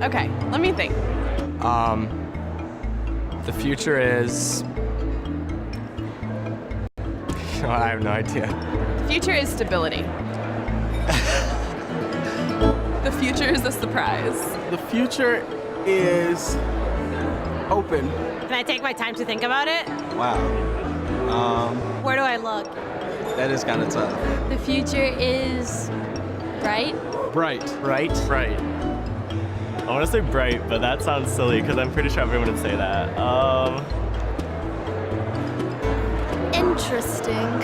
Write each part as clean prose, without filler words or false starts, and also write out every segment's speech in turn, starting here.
Okay, let me think. The future is... I have no idea. The future is stability. The future is a surprise. The future is open. Can I take my time to think about it? Wow. Where do I look? That is kind of tough. The future is bright. Bright. Right? Bright. I want to say bright, but that sounds silly because I'm pretty sure everyone would say that. Interesting.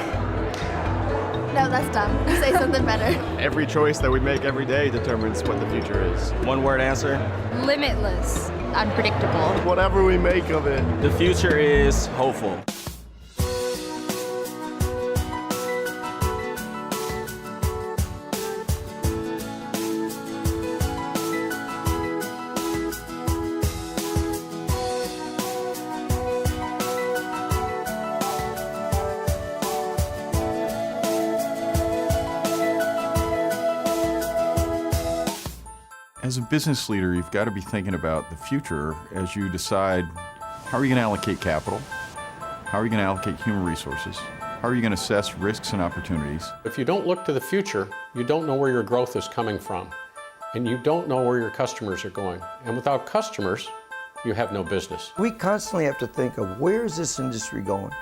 No, that's dumb. Say something better. Every choice that we make every day determines what the future is. One word answer. Limitless. Unpredictable. Whatever we make of it. The future is hopeful. As a business leader, you've got to be thinking about the future as you decide how are you going to allocate capital, how are you going to allocate human resources, how are you going to assess risks and opportunities. If you don't look to the future, you don't know where your growth is coming from, and you don't know where your customers are going. And without customers, you have no business. We constantly have to think of where is this industry going?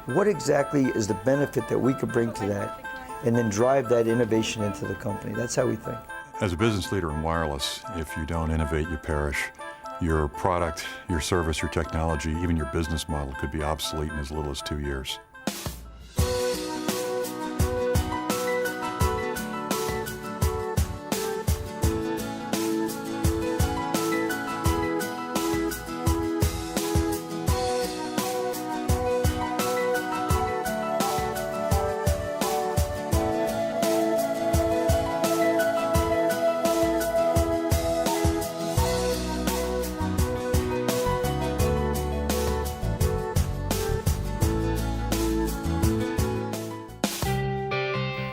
What exactly is the benefit that we could bring to that, and then drive that innovation into the company. That's how we think. As a business leader in wireless, if you don't innovate, you perish. Your product, your service, your technology, even your business model could be obsolete in as little as 2 years.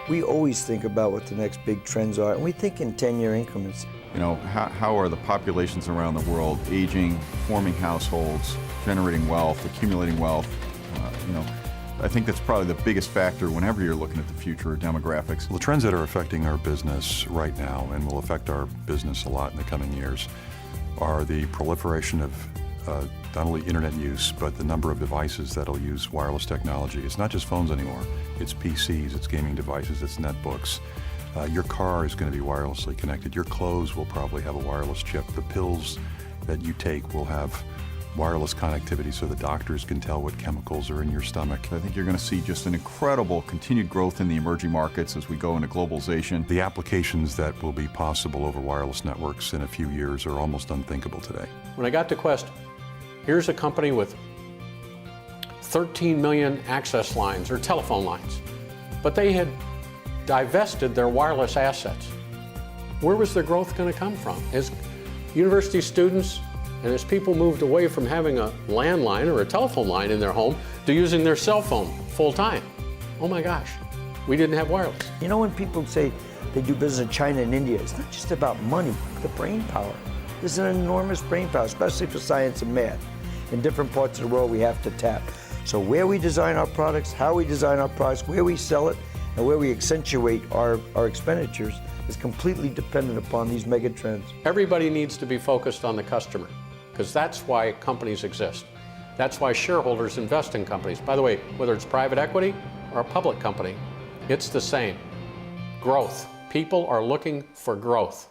We always think about what the next big trends are, and we think in 10-year increments. You know, how are the populations around the world aging, forming households, generating wealth, accumulating wealth? You know, I think that's probably the biggest factor whenever you're looking at the future of demographics. The trends that are affecting our business right now and will affect our business a lot in the coming years are the proliferation of not only internet use, but the number of devices that'll use wireless technology. It's not just phones anymore. It's PCs, it's gaming devices, it's netbooks. Your car is going to be wirelessly connected. Your clothes will probably have a wireless chip. The pills that you take will have wireless connectivity so the doctors can tell what chemicals are in your stomach. I think you're going to see just an incredible continued growth in the emerging markets as we go into globalization. The applications that will be possible over wireless networks in a few years are almost unthinkable today. When I got to Quest, here's a company with 13 million access lines or telephone lines, but they had divested their wireless assets. Where was their growth going to come from? As university students and as people moved away from having a landline or a telephone line in their home to using their cell phone full time. Oh my gosh, we didn't have wireless. You know, when people say they do business in China and India, it's not just about money, the brain power. There's an enormous brain power, especially for science and math. In different parts of the world we have to tap. So where we design our products, how we design our products, where we sell it, and where we accentuate our expenditures is completely dependent upon these mega trends. Everybody needs to be focused on the customer, because that's why companies exist. That's why shareholders invest in companies. By the way, whether it's private equity or a public company, it's the same. Growth. People are looking for growth.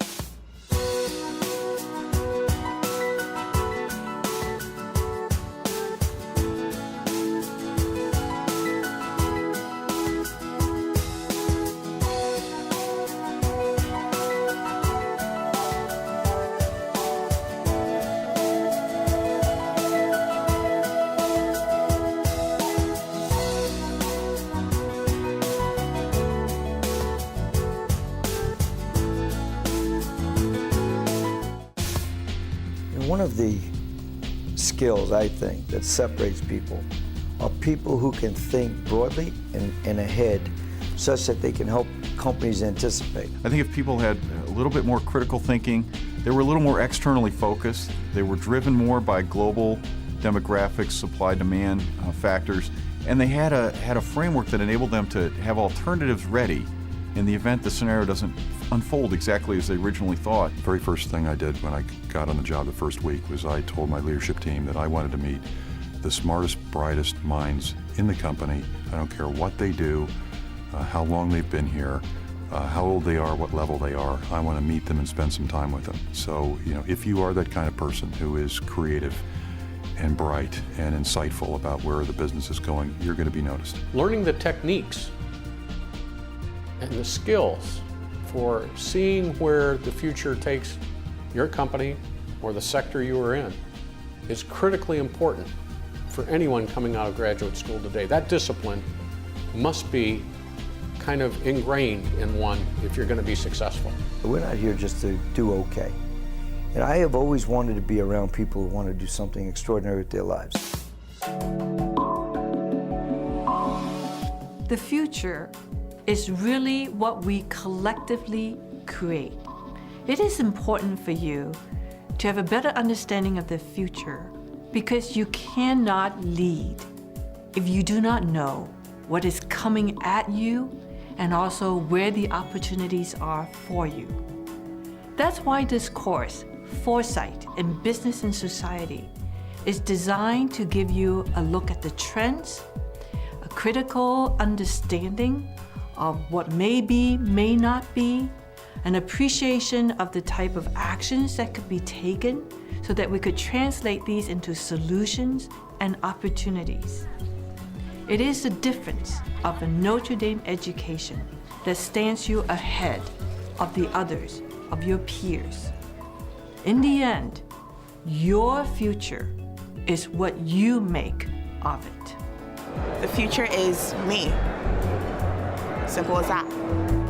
One of the skills, I think, that separates people are people who can think broadly and ahead such that they can help companies anticipate. I think if people had a little bit more critical thinking, they were a little more externally focused, they were driven more by global demographics, supply-demand factors, and they had a framework that enabled them to have alternatives ready in the event the scenario doesn't unfold exactly as they originally thought. The very first thing I did when I got on the job the first week was I told my leadership team that I wanted to meet the smartest, brightest minds in the company. I don't care what they do, how long they've been here, how old they are, what level they are. I want to meet them and spend some time with them. So, if you are that kind of person who is creative and bright and insightful about where the business is going, you're going to be noticed. Learning the techniques and the skills for seeing where the future takes your company or the sector you are in is critically important for anyone coming out of graduate school today. That discipline must be kind of ingrained in one if you're going to be successful. We're not here just to do okay. And I have always wanted to be around people who want to do something extraordinary with their lives. The future is really what we collectively create. It is important for you to have a better understanding of the future because you cannot lead if you do not know what is coming at you and also where the opportunities are for you. That's why this course, Foresight in Business and Society, is designed to give you a look at the trends, a critical understanding of what may be, may not be, an appreciation of the type of actions that could be taken so that we could translate these into solutions and opportunities. It is the difference of a Notre Dame education that stands you ahead of the others, of your peers. In the end, your future is what you make of it. The future is me. Simple as that.